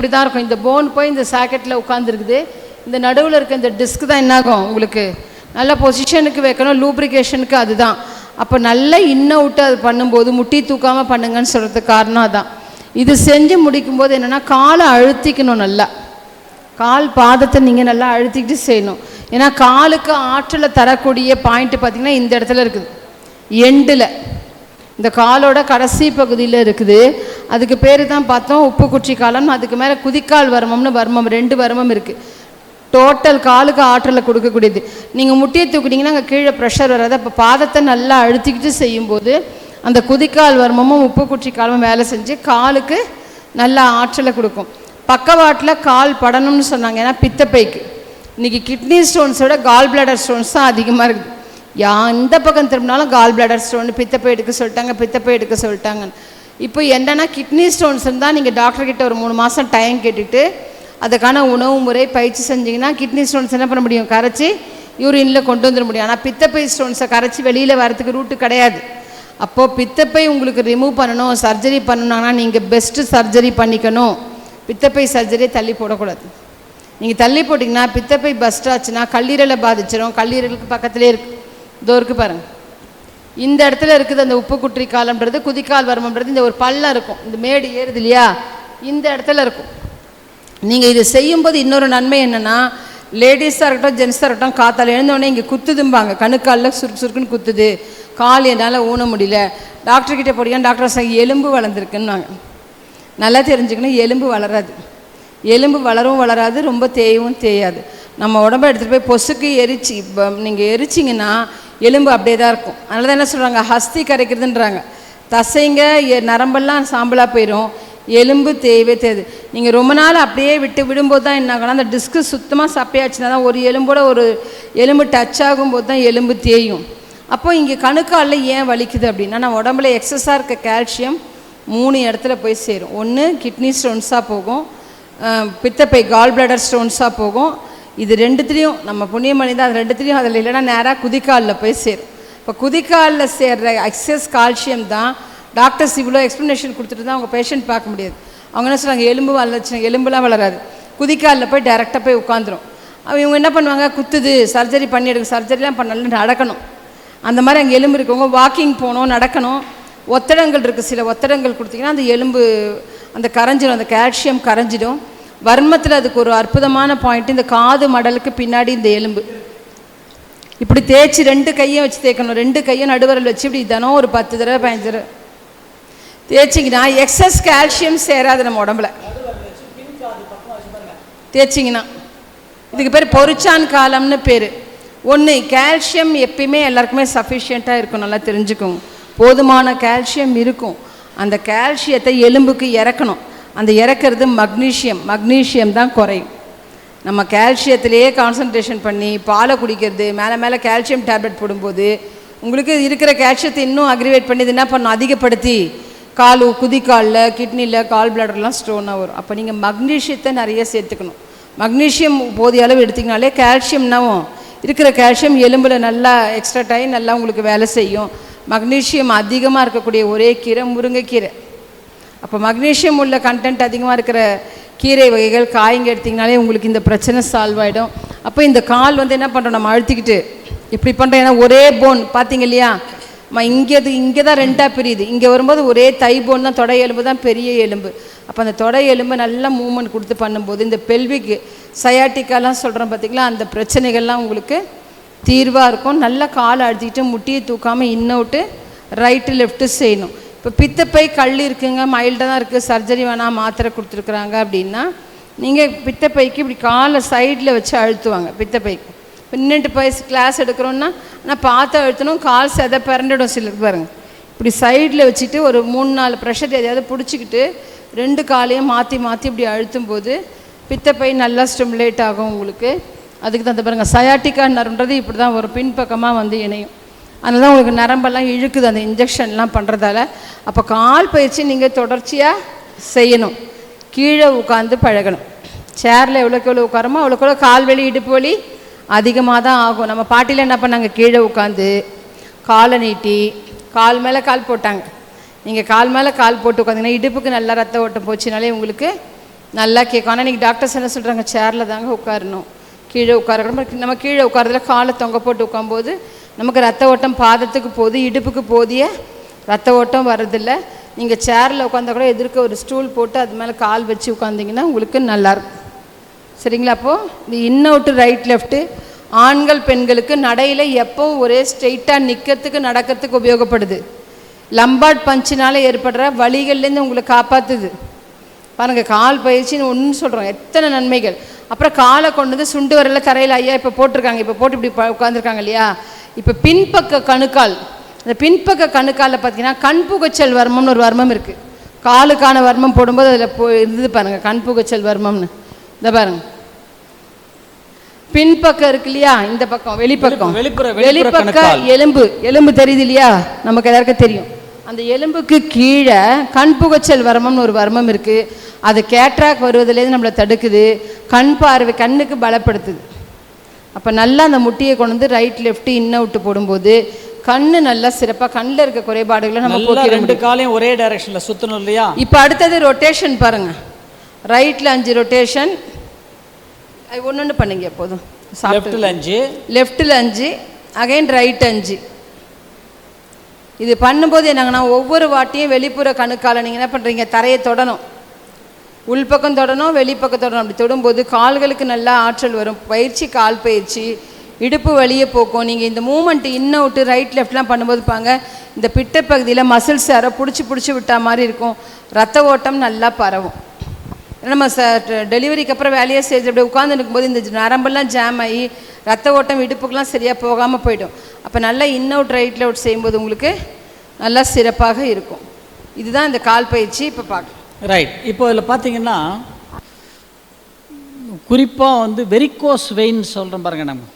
இப்படி தான் இருக்கும். இந்த போன் போய் இந்த சாக்கெட்டில் உட்காந்துருக்குது. இந்த நடுவில் இருக்க இந்த டிஸ்க் தான் என்னாகும் உங்களுக்கு நல்ல பொசிஷனுக்கு வைக்கணும், லூப்ரிகேஷனுக்கு அதுதான். அப்போ நல்லா இன் அவுட்டு அது பண்ணும்போது முட்டி தூக்காமல் பண்ணுங்கன்னு சொல்கிறதுக்கு காரணம் அதான். இது செஞ்சு முடிக்கும்போது என்னென்னா காலை அழுத்திக்கணும், நல்லா கால் பாதத்தை நீங்கள் நல்லா அழுத்திக்கிட்டு செய்யணும். ஏன்னா காலுக்கு ஆற்றலை தரக்கூடிய பாயிண்ட்டு பார்த்திங்கன்னா இந்த இடத்துல இருக்குது, எண்டில் இந்த காலோட கடைசி பகுதியில் இருக்குது. அதுக்கு பேர் தான் பார்த்தோம் உப்பு குச்சி காலம். அதுக்கு மேலே குதிக்கால் வர்மம்னு வர்மம், 2 வர்மம் இருக்குது. டோட்டல் காலுக்கு ஆற்றலை கொடுக்கக்கூடியது. நீங்கள் முட்டியை தூக்குனீங்கன்னா அங்கே கீழே ப்ரெஷர் வராது. அப்போ பாதத்தை நல்லா அழுத்திக்கிட்டு செய்யும்போது அந்த குதிக்கால் வர்மமும் உப்பு குச்சி காலமும் வேலை செஞ்சு காலுக்கு நல்லா ஆற்றலை கொடுக்கும். பக்கவாட்டில் கால் படணும்னு சொன்னாங்க. ஏன்னா பித்தப்பைக்கு இன்றைக்கி கிட்னி ஸ்டோன்ஸோட கால் பிளாடர் ஸ்டோன்ஸ் தான் அதிகமாக இருக்குது. எந்த பக்கம் திரும்பினாலும் கால் பிளாடர் ஸ்டோன், பித்தப்பை எடுக்க சொல்லிட்டாங்க, பித்தப்பை எடுக்க சொல்லிட்டாங்க. இப்போ என்னென்னா கிட்னி ஸ்டோன்ஸ் இருந்தால் நீங்கள் டாக்டர்கிட்ட ஒரு 3 மாதம் டைம் கேட்டுட்டு அதுக்கான உணவு முறை பயிற்சி செஞ்சிங்கன்னா கிட்னி ஸ்டோன்ஸ் என்ன பண்ண முடியும், கரைச்சி யூரினில் கொண்டு வந்துட முடியும். ஆனால் பித்தப்பை ஸ்டோன்ஸை கரைச்சி வெளியில் வரத்துக்கு ரூட்டு கிடையாது. அப்போது பித்தப்பை உங்களுக்கு ரிமூவ் பண்ணணும், சர்ஜரி பண்ணணும்னா நீங்கள் பெஸ்ட்டு சர்ஜரி பண்ணிக்கணும். பித்தப்பை சர்ஜரியை தள்ளி போடக்கூடாது. நீங்கள் தள்ளி போட்டிங்கன்னா பித்தப்பை பஸ்ட் ஆச்சுன்னா கல்லீரலை பாதிச்சிடும். கல்லீரலுக்கு பக்கத்துலேயே இருக்குது, இதோ இருக்குது பாருங்கள், இந்த இடத்துல இருக்குது அந்த உப்பு குற்றி காலம்ன்றது, குதிக்கால் வர்மம்ன்றது. இந்த ஒரு பள்ளம் இருக்கும், இந்த மேடு ஏறுது இல்லையா, இந்த இடத்துல இருக்கும். நீங்கள் இது செய்யும்போது இன்னொரு நன்மை என்னென்னா, லேடிஸாக இருக்கட்டும் ஜென்ஸாக இருக்கட்டும் காத்தால் எழுந்தோடனே இங்கே குத்துதும்பாங்க, கணுக்காலில் சுருக்கு சுருக்குன்னு குத்துது, கால் என்னால் ஊன முடியல. டாக்டர்கிட்ட போடியா, டாக்டர் எலும்பு வளர்ந்துருக்குன்னு. நல்லா தெரிஞ்சுக்கணும், எலும்பு வளராது. எலும்பு வளரவும் வளராது, ரொம்ப தேயவும் தேயாது. நம்ம உடம்பை எடுத்துகிட்டு போய் பொசுக்கு எரிச்சு இப்போ நீங்கள் எரிச்சிங்கன்னா எலும்பு அப்படியே தான் இருக்கும். அதனால தான் என்ன சொல்கிறாங்க, ஹஸ்தி கரைக்கிறதுன்றாங்க. தசைங்க நரம்பெல்லாம் சாம்பலாக போயிடும், எலும்பு தேயவே தேயுது. நீங்கள் ரொம்ப நாள் அப்படியே விடும்போது தான் என்ன ஆகணும், அந்த டிஸ்க்கு சுத்தமாக சப்பையாச்சுன்னா தான் ஒரு எலும்போட ஒரு எலும்பு டச் ஆகும்போது தான் எலும்பு தேயும். அப்போ இங்கே கணுக்காலில் ஏன் வலிக்குது அப்படின்னா, நம்ம உடம்புல எக்ஸஸாக இருக்க கால்சியம் 3 இடத்துல போய் சேரும். ஒன்று கிட்னி ஸ்டோன்ஸாக போகும், பித்தப்பை கால் பிளாடர் ஸ்டோன்ஸாக போகும். இது 2த்துலேயும் நம்ம புண்ணியமணி தான், அது 2த்துலேயும் அதில் இல்லைன்னா நேராக குதிக்காலில் போய் சேரும். இப்போ குதிக்காலில் சேர்ற எக்ஸஸ் கால்சியம் தான் டாக்டர்ஸ் இவ்வளோ எக்ஸ்ப்ளனேஷன் கொடுத்துட்டு தான் அவங்க பேஷண்ட் பார்க்க முடியாது. அவங்க என்ன சொல்கிறாங்க, எலும்பு வளர்ச்சி, எலும்புலாம் வளராது, குதிக்காலில் போய் டைரெக்டாக போய் உட்காந்துரும். இவங்க என்ன பண்ணுவாங்க, குத்துது சர்ஜரி பண்ணி எடுக்க, சர்ஜரிலாம் பண்ணாலும் நடக்கணும். அந்த மாதிரி அங்கே எலும்பு இருக்கவங்க வாக்கிங் போகணும், நடக்கணும். ஒத்தடங்கள் இருக்குது, சில ஒத்தடங்கள் கொடுத்திங்கன்னா அந்த எலும்பு அந்த கரைஞ்சிடும், அந்த கால்சியம் கரைஞ்சிடும். வர்மத்தில் அதுக்கு ஒரு அற்புதமான பாயிண்ட், இந்த காது மடலுக்கு பின்னாடி இந்த எலும்பு இப்படி தேய்ச்சி 2 கையும் வச்சு தேய்க்கணும். 2 கையும் நடுவரல் வச்சு இப்படி தினம் ஒரு 10 தடவை 15 தடவை தேய்ச்சிங்கன்னா எக்ஸஸ் கால்சியம் சேராது நம்ம உடம்புல. தேய்ச்சிங்கன்னா இதுக்கு பேர் பொறிச்சான் காலம்னு பேர். ஒன்று, கால்சியம் எப்பயுமே எல்லாருக்குமே சஃபிஷியண்ட்டாக இருக்கும், நல்லா தெரிஞ்சுக்கோங்க. போதுமான கால்சியம் இருக்கும். அந்த கால்சியத்தை எலும்புக்கு இறக்கணும். அந்த இறக்கிறது மக்னீஷியம் தான் குறையும். நம்ம கால்சியத்திலேயே கான்சன்ட்ரேஷன் பண்ணி பாலை குடிக்கிறது, மேலே கால்சியம் டேப்லெட் போடும்போது உங்களுக்கு இருக்கிற கால்சியத்தை இன்னும் அக்ரிவேட் பண்ணி இது என்ன பண்ணணும், அதிகப்படுத்தி குதிக்காலில் கிட்னியில் கால் பிளாடர்லாம் ஸ்டோனாக வரும். அப்போ நீங்கள் மக்னீஷியத்தை நிறைய சேர்த்துக்கணும். மக்னீஷியம் போதிய அளவு எடுத்திங்கனாலே கால்சியம்னாவும் இருக்கிற கால்சியம் எலும்பில் நல்லா எக்ஸ்ட்ரா டைம் நல்லா உங்களுக்கு வேலை செய்யும். மக்னீஷியம் அதிகமாக இருக்கக்கூடிய ஒரே கீரை முருங்கைக்கீரை. அப்போ மக்னீஷியம் உள்ள கண்டென்ட் அதிகமாக இருக்கிற கீரை வகைகள் காய்ங்க எடுத்திங்கனாலே உங்களுக்கு இந்த பிரச்சனை சால்வ் ஆகிடும். அப்போ இந்த கால் என்ன பண்ணுறோம், நம்ம அழுத்திக்கிட்டு இப்படி பண்ணுறோம். ஏன்னா ஒரே போன் பார்த்தீங்க இல்லையா, இங்கே தான் 2ஆக பிரியுது. இங்கே வரும்போது ஒரே தை போன் தான், தொடை எலும்பு தான் பெரிய எலும்பு. அப்போ அந்த தொடை எலும்பு நல்லா மூவ்மெண்ட் கொடுத்து பண்ணும்போது இந்த பெல்விக்கு சயாட்டிக்காலாம் சொல்கிறோம் பார்த்திங்களா, அந்த பிரச்சனைகள்லாம் உங்களுக்கு தீர்வாக இருக்கும். நல்லா காலை அழுத்திக்கிட்டு முட்டியை தூக்காமல் இன்னொட்டு ரைட்டு லெஃப்ட்டு செய்யணும். இப்போ பித்தப்பை கல் இருக்குங்க, மைல்டாக தான் இருக்குது, சர்ஜரி வேணாம் மாத்திரை கொடுத்துருக்குறாங்க அப்படின்னா நீங்கள் பித்தப்பைக்கு இப்படி காலை சைடில் வச்சு அழுத்துவாங்க. பித்தப்பைக்கு இப்போ நின்றுட்டு போய் கிளாஸ் எடுக்கிறோன்னா ஆனால் பார்த்து அழுத்தணும், கால் செதை பிறண்டிடும். சிலருக்கு பாருங்கள், இப்படி சைடில் வச்சுட்டு ஒரு 3-4 ப்ரெஷர் எதையாவது பிடிச்சிக்கிட்டு 2 காலையும் மாற்றி இப்படி அழுத்தும் போது பித்தப்பை நல்லா ஸ்டிமுலேட் ஆகும் உங்களுக்கு. அதுக்கு தான் பாருங்கள், சயாட்டிக்கா நரம்புன்றது இப்படி தான் ஒரு பின்பக்கமாக இணையும். அதனால தான் உங்களுக்கு நரம்பெல்லாம் இழுக்குது அந்த இன்ஜெக்ஷன்லாம் பண்ணுறதால. அப்போ கால் பயிற்சி நீங்கள் தொடர்ச்சியாக செய்யணும். கீழே உட்காந்து பழகணும். சேரில் எவ்வளோக்கு உட்காரமோ அவ்வளோக்கு கால் வலி இடுப்பு வலி அதிகமாக தான் ஆகும். நம்ம பாட்டியில் என்ன பண்ணாங்க, கீழே உட்காந்து காலை நீட்டி கால் மேலே கால் போட்டாங்க. நீங்கள் கால் மேலே கால் போட்டு உட்காந்திங்கன்னா இடுப்புக்கு நல்லா ரத்த ஓட்டம் போச்சுனாலே உங்களுக்கு நல்லா கேட்கும். ஆனால் இன்றைக்கி டாக்டர்ஸ் என்ன சொல்கிறாங்க, சேரில் தாங்க உட்காரணும், கீழே உட்காரக்கூடாது. நம்ம கீழே உட்காரதில் காலை தொங்க போட்டு உட்காரும்போது நமக்கு ரத்த ஓட்டம் பாதத்துக்கு போகுது, இடுப்புக்கு போதிய ரத்த ஓட்டம் வர்றதில்லை. நீங்கள் சேரில் உட்காந்தா கூட எதிர்க்க ஒரு ஸ்டூல் போட்டு அது மேலே கால் வச்சு உட்காந்திங்கன்னா உங்களுக்கு நல்லாயிருக்கும். சரிங்களா? அப்போது இந்த இன் அவுட்டு ரைட் லெஃப்ட்டு ஆண்கள் பெண்களுக்கு நடையில் எப்போவும் ஒரே ஸ்ட்ரெயிட்டாக நிற்கிறதுக்கு நடக்கிறதுக்கு உபயோகப்படுது. லம்பார்ட் பஞ்சினால் ஏற்படுற வலிகள்லேருந்து உங்களை காப்பாற்றுது. பாருங்கள், கால் பயிற்சின்னு ஒன்று சொல்கிறோம், எத்தனை நன்மைகள். அப்புறம் காலை கொண்டு வந்து சுண்டு வரல தரையில் ஐயா இப்போ போட்டிருக்காங்க, இப்போ போட்டு இப்படி உட்காந்துருக்காங்க இல்லையா. இப்போ பின்பக்க கணுக்கால், இந்த பின்பக்க கணுக்காலில் பார்த்தீங்கன்னா கண்புகைச்சல் வர்மம்னு ஒரு வர்மம் இருக்குது. காலுக்கான வர்மம் போடும்போது அதில் இருந்தது பாருங்கள், கண்புகைச்சல் வர்மம்னு. இந்த பாருங்கள், பின்பக்கம் இருக்கு இல்லையா, இந்த பக்கம் வெளிப்பக்கம், வெளிப்பக்க எலும்பு தெரியுது இல்லையா, நமக்கு எல்லாருக்கும் தெரியும். அந்த எலும்புக்கு கீழே கண்புகைச்சல் வர்மம்னு ஒரு வர்மம் இருக்குது. அது கேட்ராக் வருவதுலேருந்து நம்மளை தடுக்குது, கண் பார்வை கண்ணுக்கு பலப்படுத்துது. அப்போ நல்லா அந்த முட்டியை கொண்டு வந்து ரைட் லெஃப்ட் இன் அவுட்டு போடும்போது கண்ணு நல்லா சிறப்பாக, கண்ணில் இருக்க குறைபாடுகளை நம்ம போக்கிட முடியும். 2 காலையும் ஒரே டைரக்ஷனில் சுற்றணும் இல்லையா. இப்போ அடுத்தது ரொட்டேஷன் பாருங்கள். ரைட்டில் 5 ரொட்டேஷன், அது ஒன்று பண்ணுங்க போதும். லெஃப்டில் 5 அகைன் ரைட் 5. இது பண்ணும்போது என்னங்கன்னா ஒவ்வொரு வாட்டியும் வெளிப்புற கணுக்கால நீங்கள் என்ன பண்ணுறீங்க, தரையை தொடணும், உள்பக்கம் தொடணும், வெளிப்பக்கம் தொடணும். அப்படி தொடும்போது கால்களுக்கு நல்லா ஆற்றல் வரும். பயிற்சி கால் பயிற்சி, இடுப்பு வலியை போக்கும். நீங்கள் இந்த மூமெண்ட் இன் அவுட்டு ரைட் லெஃப்ட்லாம் பண்ணும்போது பாங்க, இந்த பிட்ட பகுதியில் மசில்ஸ் யாரோ பிடிச்சி விட்டா மாதிரி இருக்கும், ரத்த ஓட்டம் நல்லா பரவும். நம்ம டெலிவரிக்கு அப்புறம் வேலையை செய்து அப்படி உட்காந்து இருக்கும்போது இந்த நரம்பெல்லாம் ஜாம் ஆகி ரத்த ஓட்டம் இடுப்புக்கெலாம் சரியாக போகாமல் போயிடும். அப்போ நல்லா இன் அவுட் ரைட்டில் அவுட் செய்யும்போது உங்களுக்கு நல்லா சிறப்பாக இருக்கும். இதுதான் இந்த கால் பயிற்சி. இப்போ பார்க்கலாம். ரைட். இப்போ இதில் பார்த்தீங்கன்னா குறிப்பாக வந்து வெரிகோஸ் வெயின் சொல்கிறோம் பாருங்க, நம்ம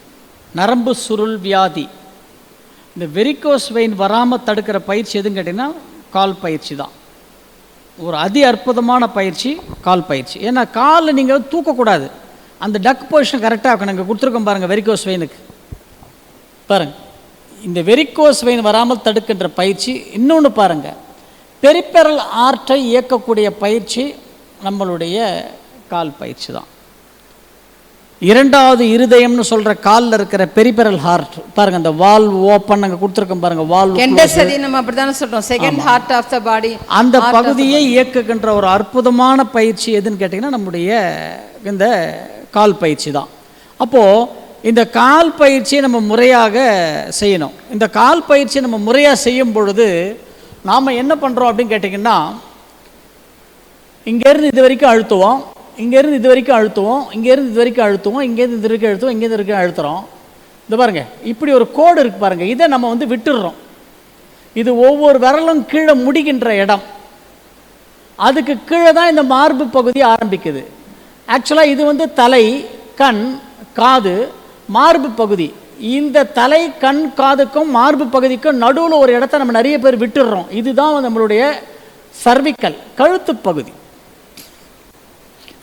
நரம்பு சுருள் வியாதி, இந்த வெரிகோஸ் வெயின் வராமல் தடுக்கிற பயிற்சி எதுன்னு கேட்டிங்கன்னா கால் பயிற்சி தான். ஒரு அதி அற்புதமான பயிற்சி கால் பயிற்சி. ஏன்னா காலில் நீங்கள் தூக்கக்கூடாது, அந்த டக் பொசிஷன் கரெக்டாக இருக்கணும். இங்கே கொடுத்துருக்கோம் பாருங்கள் வெரிகோஸ் வெயினுக்கு பாருங்கள். இந்த வெரிகோஸ் வெயின் வராமல் தடுக்கின்ற பயிற்சி. இன்னொன்று பாருங்கள், பெரிபெரல் ஆர்ட்டை இயக்கக்கூடிய பயிற்சி நம்மளுடைய கால் பயிற்சி தான். 2வது இருதயம்னு சொல்கிற காலில் இருக்கிற பெரிபெரல் ஹார்ட் பாருங்கள், அந்த வால் ஓப்பன் அங்கே கொடுத்துருக்கோம் பாருங்கள், வால் நம்ம அப்படி தானே சொல்கிறோம், செகண்ட் ஹார்ட் ஆஃப் த பாடி. அந்த பகுதியை இயக்குகின்ற ஒரு அற்புதமான பயிற்சி எதுன்னு கேட்டிங்கன்னா நம்முடைய இந்த கால் பயிற்சி தான். அப்போது இந்த கால் பயிற்சியை நம்ம முறையாக செய்யணும். இந்த கால் பயிற்சியை நம்ம முறையாக செய்யும் பொழுது நாம் என்ன பண்ணுறோம் அப்படின்னு கேட்டிங்கன்னா, இங்கேருந்து இது வரைக்கும் அழுத்துவோம், இங்கேருந்து இது வரைக்கும் அழுத்துவோம், இங்கேருந்து இது வரைக்கும் அழுத்துவோம், இங்கேருந்து இது வரைக்கும் அழுத்துவோம், இங்கேருந்து வரைக்கும் அழுத்துறோம். இந்த பாருங்கள், இப்படி ஒரு கோடு இருக்குது பாருங்கள், இதை நம்ம வந்து விட்டுடுறோம். இது ஒவ்வொரு விரலும் கீழே முடிகின்ற இடம், அதுக்கு கீழே தான் இந்த மார்பு பகுதி ஆரம்பிக்குது. ஆக்சுவலாக இது வந்து தலை, கண், காது, மார்பு பகுதி. இந்த தலை, கண், காதுக்கும் மார்பு பகுதிக்கும் நடுவில் ஒரு இடத்த நம்ம நிறைய பேர் விட்டுடுறோம். இதுதான் நம்மளுடைய சர்விக்கல், கழுத்து பகுதி.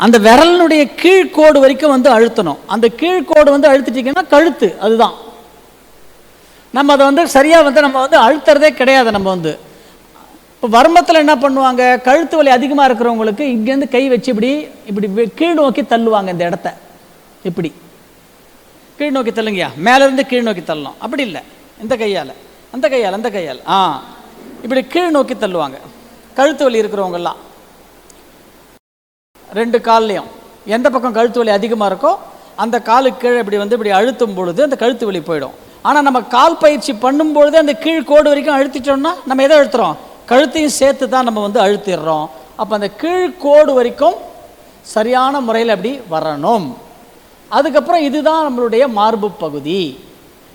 அந்த விரலினுடைய கீழ்கோடு வரைக்கும் வந்து அழுத்தணும். அந்த கீழ்கோடு வந்து அழுத்திட்டிங்கன்னா கழுத்து, அதுதான். நம்ம அதை வந்து சரியாக வந்து நம்ம வந்து அழுத்துறதே கிடையாது. நம்ம வந்து இப்போ வர்மத்தில் என்ன பண்ணுவாங்க, கழுத்து வலி அதிகமாக இருக்கிறவங்களுக்கு இங்கேருந்து கை வச்சு இப்படி இப்படி கீழ் நோக்கி தள்ளுவாங்க. இந்த இடத்த இப்படி கீழ் நோக்கி தள்ளுங்கயா, மேலேருந்து கீழ் நோக்கி தள்ளணும். அப்படி இல்லை, இந்த கையால், அந்த கையால், அந்த கையால், இப்படி கீழ் நோக்கி தள்ளுவாங்க. கழுத்து வலி இருக்கிறவங்கெல்லாம் 2 கால்லையும் எந்த பக்கம் கழுத்து வலி அதிகமாக இருக்கோ அந்த காலுக்கு கீழே இப்படி வந்து இப்படி அழுத்தும் பொழுது அந்த கழுத்து வலி போயிடும். ஆனால் நம்ம கால் பயிற்சி பண்ணும்பொழுது அந்த கீழ் கோடு வரைக்கும் அழுத்திட்டோம்னா நம்ம எதை அழுத்துறோம், கழுத்தையும் சேர்த்து தான் நம்ம வந்து அழுத்திடுறோம். அப்போ அந்த கீழ் கோடு வரைக்கும் சரியான முறையில் அப்படி வரணும். அதுக்கப்புறம் இதுதான் நம்மளுடைய மார்பு பகுதி.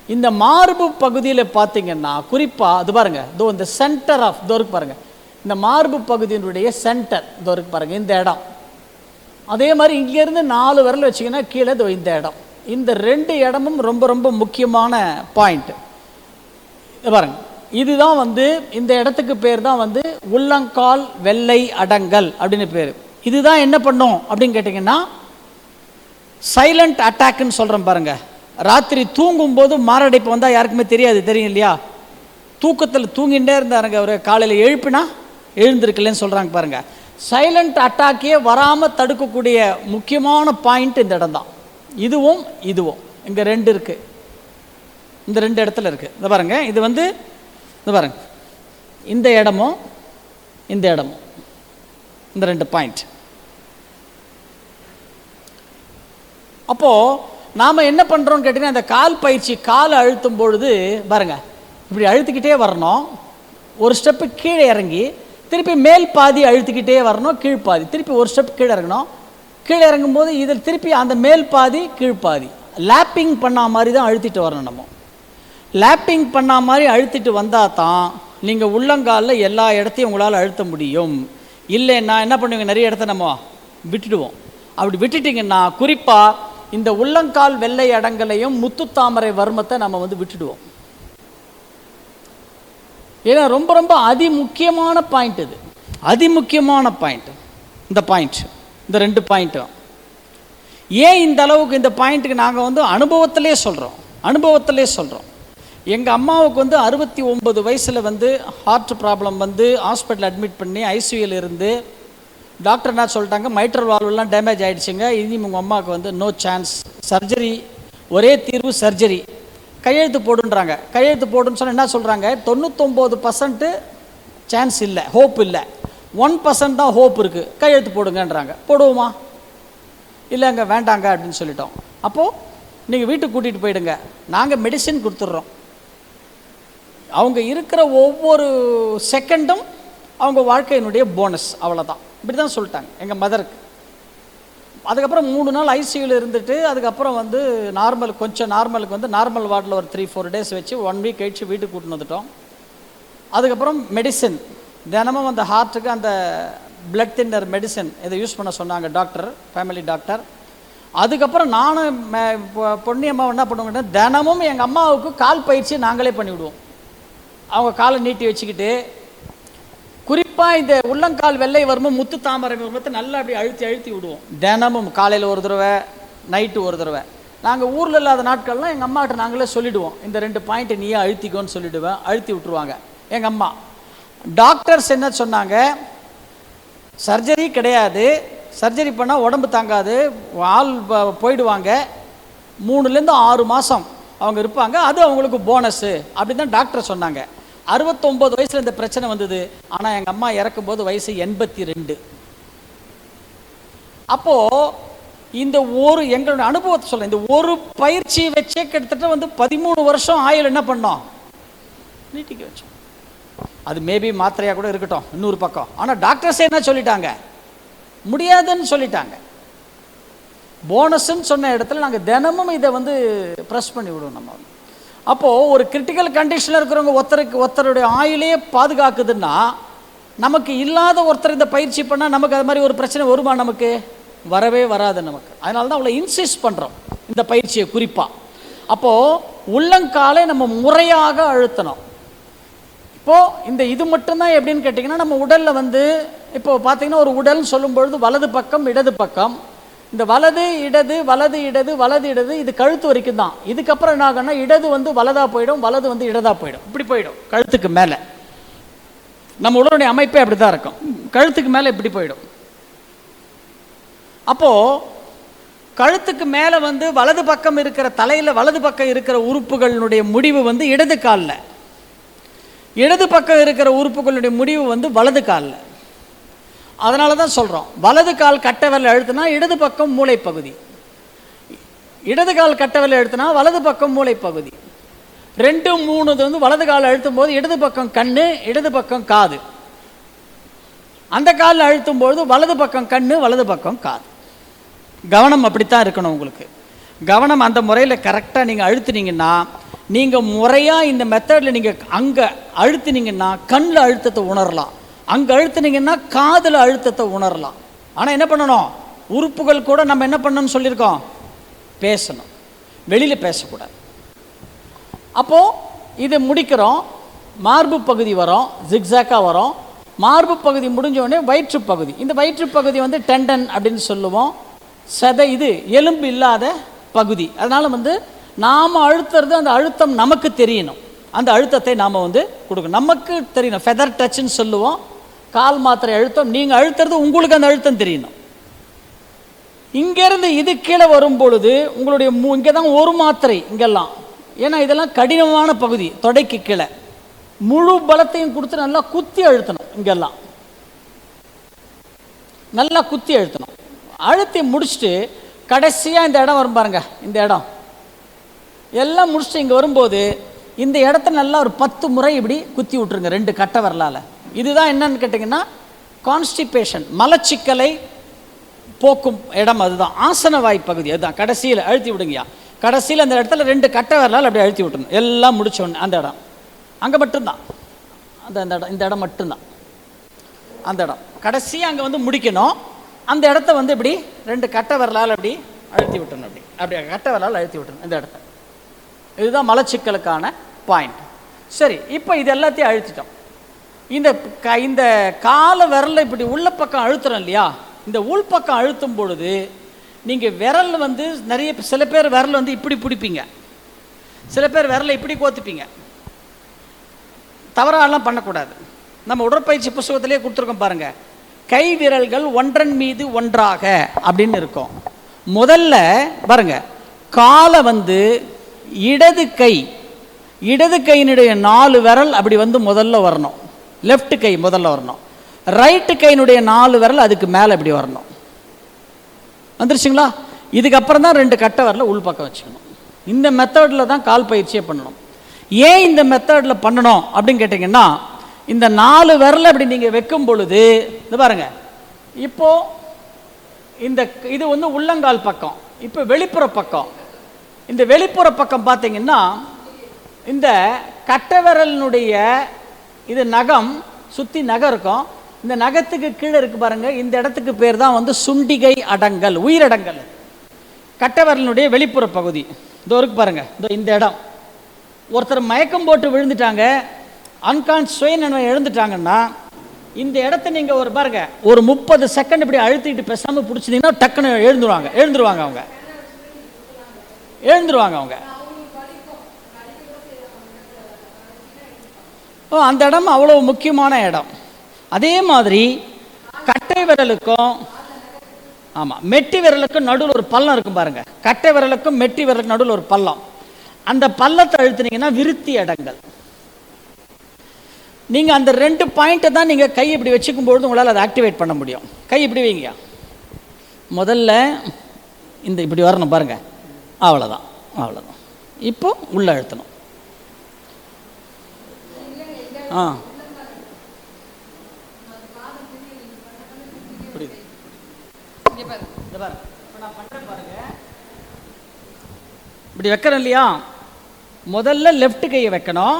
இந்த மார்பு பகுதியில் பார்த்தீங்கன்னா குறிப்பாக அது பாருங்கள், இதோ இந்த சென்டர் ஆஃப் தோருக்கு பாருங்கள், இந்த மார்பு பகுதியினுடைய சென்டர் தோருக்கு பாருங்கள், இந்த இடம். அதே மாதிரி இங்கேருந்து 4 விரல் வச்சிங்கன்னா கீழே இந்த இடம். இந்த 2 இடமும் ரொம்ப ரொம்ப முக்கியமான பாயிண்ட். பாருங்கள், இதுதான் வந்து இந்த இடத்துக்கு பேர் தான் வந்து உள்ளங்கால் வெள்ளை அடங்கல் அப்படின்னு பேர். இதுதான் என்ன பண்ணும் அப்படின்னு கேட்டிங்கன்னா சைலண்ட் அட்டாக்னு சொல்கிறோம் பாருங்கள். ராத்திரி தூங்கும்போது மாரடைப்பு வந்தால் யாருக்குமே தெரியாது, தெரியும் இல்லையா? தூக்கத்தில் தூங்கிட்டே இருந்தாருங்க, அவர் காலையில் எழுப்பினா எழுந்திருக்கலன்னு சொல்கிறாங்க பாருங்கள். சைலண்ட் அட்டாக்கே வராமல் தடுக்கக்கூடிய முக்கியமான பாயிண்ட் இந்த இடம் தான். இதுவும் இதுவும் இங்கே 2 இருக்குது, இந்த 2 இடத்துல இருக்குது. இந்த பாருங்க, இது வந்து இந்த பாருங்க, இந்த இடமும் இந்த இடமும் இந்த 2 பாயிண்ட். அப்போது நாம் என்ன பண்ணுறோன்னு கேட்டிங்கன்னா, இந்த கால் பயிற்சி, காலை அழுத்தும் பொழுது பாருங்கள், இப்படி அழுத்திக்கிட்டே வரணும். ஒரு ஸ்டெப்பு கீழே இறங்கி திருப்பி மேல் பாதி அழுத்திக்கிட்டே வரணும், கீழ்ப்பாதி திருப்பி ஒரு ஸ்டெப் கீழே இறங்கணும். கீழே இறங்கும்போது இதில் திருப்பி அந்த மேல் பாதி கீழ்ப்பாதி லேப்பிங் பண்ண மாதிரி தான் அழுத்திட்டு வரணும். நம்ம லேப்பிங் பண்ண மாதிரி அழுத்திட்டு வந்தால் தான் நீங்கள் உள்ளங்காலில் எல்லா இடத்தையும் உங்களால் அழுத்த முடியும். இல்லைன்னா என்ன பண்ணுவீங்க, நிறைய இடத்த நம்ம விட்டுடுவோம். அப்படி விட்டுட்டிங்கன்னா குறிப்பாக இந்த உள்ளங்கால் வெள்ளை அடங்கலையும் முத்துத்தாமரை வர்மத்தை நம்ம வந்து விட்டுடுவோம். ஏன்னா ரொம்ப ரொம்ப அதிமுக்கியமான பாயிண்ட் இது, அதிமுக்கியமான பாயிண்ட் இந்த பாயிண்ட், இந்த 2 பாயிண்ட்டும். ஏன் இந்த அளவுக்கு இந்த பாயிண்ட்டுக்கு நாங்கள் வந்து அனுபவத்திலே சொல்கிறோம். எங்கள் அம்மாவுக்கு வந்து 69 வயசில் வந்து ஹார்ட் ப்ராப்ளம் வந்து ஹாஸ்பிட்டல் அட்மிட் பண்ணி ஐசியூவில் இருந்து டாக்டர் என்ன சொல்லிட்டாங்க, மைட்ரல் வால்வெல்லாம் டேமேஜ் ஆகிடுச்சிங்க, இனி உங்கள் அம்மாவுக்கு வந்து நோ சான்ஸ், சர்ஜரி, ஒரே தீர்வு சர்ஜரி, கையெழுத்து போடுன்றாங்க. கையெழுத்து போடுன்னு சொன்னால் என்ன சொல்கிறாங்க, 99% சான்ஸ் இல்லை, ஹோப் இல்லை, 1% தான் ஹோப் இருக்குது, கையெழுத்து போடுங்கன்றாங்க. போடுவோமா? இல்லைங்க வேண்டாங்க அப்படின்னு சொல்லிட்டோம். அப்போது நீங்கள் வீட்டுக்கு கூட்டிகிட்டு போயிடுங்க, நாங்கள் மெடிசின் கொடுத்துட்றோம். அவங்க இருக்கிற ஒவ்வொரு செகண்டும் அவங்க வாழ்க்கையினுடைய போனஸ், அவ்வளோதான். இப்படி தான் சொல்லிட்டாங்க எங்கள் மதருக்கு. அதுக்கப்புறம் 3 நாள் ஐசியூவில் இருந்துட்டு அதுக்கப்புறம் வந்து நார்மலுக்கு வந்து நார்மல் வார்டில் ஒரு 3-4 டேஸ் வச்சு 1 வீக் கழிச்சு வீட்டுக்கு கூட்டின்னு வந்துட்டோம். அதுக்கப்புறம் மெடிசின் தினமும் அந்த ஹார்ட்டுக்கு அந்த பிளட் தின்னர் மெடிசன் இதை யூஸ் பண்ண சொன்னாங்க டாக்டர், ஃபேமிலி டாக்டர். அதுக்கப்புறம் நானும் பொன்னியம்மா என்ன பண்ணுவாங்கன்னா, தினமும் எங்கள் அம்மாவுக்கு கால் பயிற்சி நாங்களே பண்ணிவிடுவோம். அவங்க காலை நீட்டி வச்சுக்கிட்டு குறிப்பாக இந்த உள்ளங்கால் வெள்ளை வர்மம் முத்து தாமரை வர்மத்தை நல்லா அப்படி அழுத்தி விடுவோம். தினமும் காலையில் ஒரு தடவை, நைட்டு ஒரு தடவை. நாங்கள் ஊரில் இல்லாத நாட்கள்லாம் எங்கள் அம்மாக்கிட்ட நாங்களே சொல்லிவிடுவோம், இந்த 2 பாயிண்ட்டை நீயே அழுத்திக்கோன்னு சொல்லிவிடுவேன். அழுத்தி விட்டுருவாங்க எங்கள் அம்மா. டாக்டர்ஸ் என்ன சொன்னாங்க, சர்ஜரி கிடையாது, சர்ஜரி பண்ணால் உடம்பு தாங்காது, ஆள் போயிடுவாங்க, 3லேருந்து 6 மாதம் அவங்க இருப்பாங்க, அது அவங்களுக்கு போனஸு அப்படின்னு தான் டாக்டர் சொன்னாங்க. 69 வயசில் இந்த பிரச்சனை வந்தது. ஆனால் எங்கள் அம்மா இறக்கும்போது வயசு 82. அப்போது இந்த எங்களுடைய அனுபவத்தை சொல்ல, இந்த ஒரு பயிற்சி வச்சே கிட்டத்தட்ட வந்து 13 வருஷம் ஆயுள் என்ன பண்ணோம், நீட்டிக்க வச்சோம். அது மேபி மாத்திரையாக கூட இருக்கட்டும் இன்னொரு பக்கம். ஆனால் டாக்டர்ஸே என்ன சொல்லிட்டாங்க, முடியாதுன்னு சொல்லிட்டாங்க. போனஸ்ன்னு சொன்ன இடத்துல நாங்கள் தினமும் இதை வந்து ப்ரெஸ் பண்ணி விடுவோம். நம்ம அப்போது ஒரு கிரிட்டிக்கல் கண்டிஷனில் இருக்கிறவங்க ஒருத்தருடைய ஆயுளையே பாதுகாக்குதுன்னா, நமக்கு இல்லாத ஒருத்தர் இந்த பயிற்சி பண்ணால் நமக்கு அது மாதிரி ஒரு பிரச்சனை வருமா? நமக்கு வரவே வராது நமக்கு. அதனால தான் அவ்வளோ இன்சிஸ்ட் பண்ணுறோம் இந்த பயிற்சியை குறிப்பாக. அப்போது உள்ளங்காலை நம்ம முறையாக அழுத்தணும். இப்போது இது மட்டும்தான் எப்படின்னு கேட்டிங்கன்னா, நம்ம உடலில் வந்து இப்போது பார்த்திங்கன்னா ஒரு உடல்னு சொல்லும்பொழுது வலது பக்கம் இடது பக்கம், இந்த வலது இடது வலது இடது வலது இடது இது கழுத்து வரைக்கும் தான். இதுக்கப்புறம் என்ன ஆகும்னா, இடது வந்து வலதாக போயிடும், வலது வந்து இடதாக போயிடும், இப்படி போயிடும் கழுத்துக்கு மேலே. நம்ம உடலுடைய அமைப்பே அப்படி தான் இருக்கும், கழுத்துக்கு மேலே இப்படி போயிடும். அப்போது கழுத்துக்கு மேலே வந்து வலது பக்கம் இருக்கிற தலையில் வலது பக்கம் இருக்கிற உறுப்புகளினுடைய முடிவு வந்து இடது காலில், இடது பக்கம் இருக்கிற உறுப்புகளுடைய முடிவு வந்து வலது காலில். அதனால தான் சொல்கிறோம், வலது கால் கட்டவிரல் அழுத்தினா இடது பக்கம் மூளை பகுதி, இடது கால் கட்டவிரல் அழுத்தினா வலது பக்கம் மூளை பகுதி. 2, 3 வந்து வலது கால் அழுத்தும் போது இடது பக்கம் கண்ணு, இடது பக்கம் காது. அந்த காலில் அழுத்தும் போது வலது பக்கம் கண்ணு, வலது பக்கம் காது. கவனம் அப்படித்தான் இருக்கணும் உங்களுக்கு. கவனம் அந்த முறையில் கரெக்டாக நீங்கள் அழுத்துனீங்கன்னா, நீங்கள் முறையாக இந்த மெத்தடில் நீங்கள் அங்கே அழுத்தினீங்கன்னா கண்ணில் அழுத்தத்தை உணரலாம், அங்கே அழுத்தினீங்கன்னா காதில் அழுத்தத்தை உணரலாம். ஆனால் என்ன பண்ணணும், உறுப்புகள் கூட நம்ம என்ன பண்ணணும்னு சொல்லியிருக்கோம், பேசணும், வெளியில் பேசக்கூடாது. அப்போது இது முடிக்கிறோம், மார்பு பகுதி வரும், ஜிக்ஸாக்காக வரும். மார்பு பகுதி முடிஞ்சோடனே வயிற்று பகுதி, இந்த வயிற்று பகுதி வந்து டெண்டன் அப்படின்னு சொல்லுவோம், இது எலும்பு இல்லாத பகுதி. அதனால் வந்து நாம் அழுத்துறது, அந்த அழுத்தம் நமக்கு தெரியணும், அந்த அழுத்தத்தை நாம் வந்து கொடுக்கணும், நமக்கு தெரியணும். ஃபெதர் டச்சுன்னு சொல்லுவோம், கால் மாத்திரை அழுத்தம். நீங்கள் அழுத்துறது உங்களுக்கு அந்த அழுத்தம் தெரியணும். இங்கேருந்து இது கீழே வரும் பொழுது உங்களுடைய இங்கே தான் ஒரு மாத்திரை இங்கெல்லாம், ஏன்னா இதெல்லாம் கடினமான பகுதி, தொடைக்கு கீழே முழு பலத்தையும் கொடுத்து நல்லா குத்தி அழுத்தணும். இங்கெல்லாம் நல்லா குத்தி அழுத்தணும். அழுத்தி முடிச்சுட்டு கடைசியாக இந்த இடம் வரும் பாருங்க, இந்த இடம் எல்லாம் முடிச்சுட்டு இங்கே வரும்போது இந்த இடத்த நல்லா ஒரு 10 முறை இப்படி குத்தி விட்டுருங்க 2 கட்டை விரலால். இதுதான் என்னன்னு கேட்டிங்கன்னா கான்ஸ்டிபேஷன், மலச்சிக்கலை போக்கும் இடம். அதுதான் ஆசன வாய் பகுதி. அதுதான் கடைசியில் அழுத்தி விடுங்கயா. கடைசியில் அந்த இடத்துல 2 கட்டை விரலால் அப்படி அழுத்தி விட்டுணும். எல்லாம் முடிச்சோன்னு அந்த இடம் அங்கே மட்டும்தான், அந்த இடம், இந்த இடம் மட்டும்தான் அந்த இடம். கடைசியாக அங்கே வந்து முடிக்கணும். அந்த இடத்த வந்து இப்படி 2 கட்டை விரலால் அப்படி அழுத்தி விட்டணும். அப்படி கட்டை விரலால் அழுத்தி விட்டணும் இந்த இடத்த. இதுதான் மலச்சிக்கலுக்கான பாயிண்ட். சரி, இப்போ இது எல்லாத்தையும் அழுத்திட்டோம். இந்த கால விரலை இப்படி உள்ள பக்கம் அழுத்துறோம் இல்லையா, இந்த உள்பக்கம் அழுத்தும் பொழுது நீங்கள் விரல் வந்து சில பேர் விரல் வந்து இப்படி பிடிப்பீங்க, சில பேர் விரலை இப்படி கோத்துப்பீங்க. தவறாலாம் பண்ணக்கூடாது. நம்ம உடற்பயிற்சி புத்தகத்திலே கொடுத்துருக்கோம் பாருங்க, கை விரல்கள் ஒன்றன் மீது ஒன்றாக அப்படின்னு இருக்கும். முதல்ல பாருங்க, காலை வந்து இடது கையினுடைய 4 விரல் அப்படி வந்து முதல்ல வரணும், லெஃப்ட் கை முதல்ல வரணும். ரைட்டு கையினுடைய 4 விரல் அதுக்கு மேலே இப்படி வரணும். வந்துருச்சுங்களா? இதுக்கப்புறம் தான் 2 கட்டை விரலை உள்பக்கம் வச்சுக்கணும். இந்த மெத்தடில் தான் கால் பயிற்சியை பண்ணணும். ஏன் இந்த மெத்தடில் பண்ணணும் அப்படின்னு கேட்டிங்கன்னா, இந்த 4 விரலை அப்படி நீங்கள் வைக்கும் பொழுது இது பாருங்க, இப்போ இது வந்து உள்ளங்கால் பக்கம், இப்போ வெளிப்புற பக்கம். இந்த வெளிப்புற பக்கம் பார்த்தீங்கன்னா இந்த கட்டை விரலினுடைய இது நகம் சுற்றி நகம் இருக்கும். இந்த நகத்துக்கு கீழே இருக்கு பாருங்க, இந்த இடத்துக்கு பேர் தான் வந்து சுண்டிகை அடங்கல், உயிரடங்கல். கட்டை விரலினுடைய வெளிப்புற பகுதி இதோ இருக்கு பாருங்க, இந்த இடம். ஒருத்தர் மயக்கம் போட்டு விழுந்துட்டாங்க, அன்கான்ஷியஸ் சுயநினைவை எழுந்துட்டாங்கன்னா இந்த இடத்த நீங்கள் ஒரு பாருங்க ஒரு 30 செகண்ட் இப்படி அழுத்திட்டு பேசாமல் பிடிச்சிங்கன்னா டக்குன்னு எழுந்துருவாங்க அவங்க. அந்த இடம் அவ்வளோ முக்கியமான இடம். அதே மாதிரி கட்டை விரலுக்கும் ஆமாம் மெட்டி விரலுக்கும் நடுவில் ஒரு பள்ளம் இருக்கும் பாருங்க. கட்டை விரலுக்கும் மெட்டி விரலுக்கும் நடுவில் ஒரு பள்ளம். அந்த பள்ளத்தை அழுத்தினீங்கன்னா விருத்தி அடங்கல். நீங்கள் அந்த 2 பாயிண்ட்டை தான் நீங்கள் கை இப்படி வச்சுக்கும் பொழுது உங்களால் அதை ஆக்டிவேட் பண்ண முடியும். கை இப்படி வைங்க, முதல்ல இந்த இப்படி வரணும் பாருங்க, அவ்வளோதான். இப்போ உள்ள அழுத்தணும். புரியுது? இப்படி வைக்கிறேன் இல்லையா, முதல்ல லெஃப்ட் கையை வைக்கணும்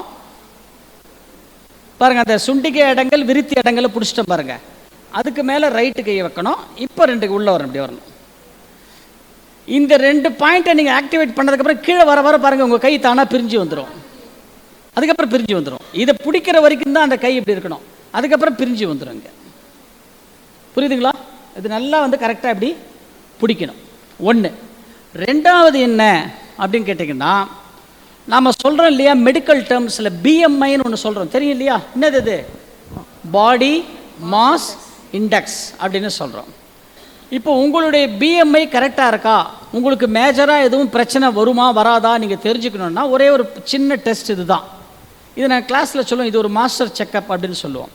பாருங்க. அந்த சுண்டிகை இடங்கள் விருத்தி இடங்களை பிடிச்சிட்டோம் பாருங்க. அதுக்கு மேலே ரைட்டு கையை வைக்கணும். இப்போ 2 உள்ள வரணும், இப்படி வரணும். இந்த 2 பாயிண்ட்டை நீங்கள் ஆக்டிவேட் பண்ணதுக்கப்புறம் கீழே வர பாருங்க, உங்கள் கை தானாக பிரிஞ்சு வந்துடும். அதுக்கப்புறம் பிரிஞ்சு வந்துடும். இதை பிடிக்கிற வரைக்கும் தான் அந்த கை இப்படி இருக்கணும். அதுக்கப்புறம் பிரிஞ்சு வந்துடும். இங்கே புரியுதுங்களா? இது நல்லா வந்து கரெக்டாக இப்படி பிடிக்கணும். 1. 2வது என்ன அப்படின்னு கேட்டிங்கன்னா, நாம் சொல்கிறோம் இல்லையா, மெடிக்கல் டேர்ம்ஸில் பிஎம்ஐன்னு ஒன்று சொல்கிறோம், தெரியும் இல்லையா? என்னது இது? பாடி மாஸ் இண்டெக்ஸ் அப்படின்னு சொல்கிறோம். இப்போ உங்களுடைய பிஎம்ஐ கரெக்டாக இருக்கா, உங்களுக்கு மேஜராக எதுவும் பிரச்சனை வருமா வராதா நீங்கள் தெரிஞ்சுக்கணுன்னா ஒரே ஒரு சின்ன டெஸ்ட் இது தான். இது நான் கிளாஸில் சொல்லுவோம், இது ஒரு மாஸ்டர் செக்கப் அப்படின்னு சொல்லுவோம்.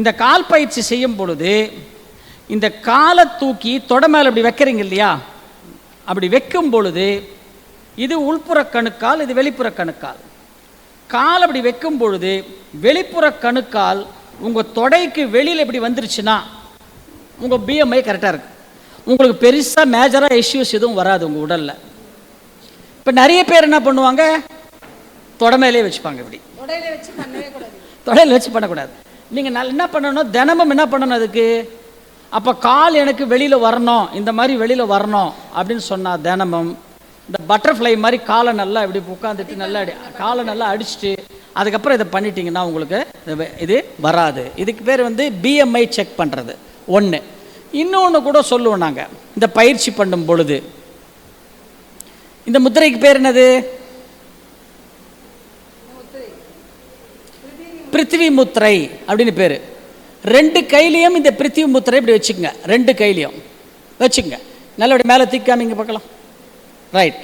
இந்த கால் பயிற்சி செய்யும் பொழுது இந்த காலை தூக்கி தொடை மேலே அப்படி வைக்கிறீங்க இல்லையா, அப்படி வைக்கும் பொழுது இது உள்புற கணுக்கால், இது வெளிப்புற கணுக்கால். கால் அப்படி வைக்கும் பொழுது வெளிப்புற கணுக்கால் உங்கள் தொடைக்கு வெளியில் இப்படி வந்துருச்சுன்னா உங்கள் பிஎம்ஐ கரெக்டாக இருக்குது. உங்களுக்கு பெருசாக மேஜராக இஷ்யூஸ் எதுவும் வராது உங்கள் உடலில். இப்போ நிறைய பேர் என்ன பண்ணுவாங்க, தொடை மேலே வச்சுப்பாங்க. இப்படி தொடையில் வச்சு பண்ணக்கூடாது. நீங்கள் என்ன பண்ணணும், தினமும் என்ன பண்ணணும் அதுக்கு, அப்போ கால் எனக்கு வெளியில் வரணும், இந்த மாதிரி வெளியில் வரணும் அப்படின்னு சொன்னால் தினமும் இந்த பட்டர்ஃப்ளை மாதிரி காலை நல்லா இப்படி உட்காந்துட்டு நல்லா காலை நல்லா அடிச்சுட்டு அதுக்கப்புறம் இதை பண்ணிட்டீங்கன்னா உங்களுக்கு இது வராது. இதுக்கு பேர் வந்து பிஎம்ஐ செக் பண்ணுறது 1. இன்னொன்று கூட சொல்லுவோம் நாங்கள், இந்த பயிற்சி பண்ணும் பொழுது இந்த முத்திரைக்கு பேர் என்னது, பிருத்திவி முத்திரை அப்படின்னு பேர். 2 கையிலையும் இந்த பிருத்திவி முத்திரை இப்படி வச்சுக்கோங்க. 2 கையிலையும் வச்சுக்கோங்க. நல்லபடி மேலே தூக்காமீங்க பார்க்கலாம். ரைட்.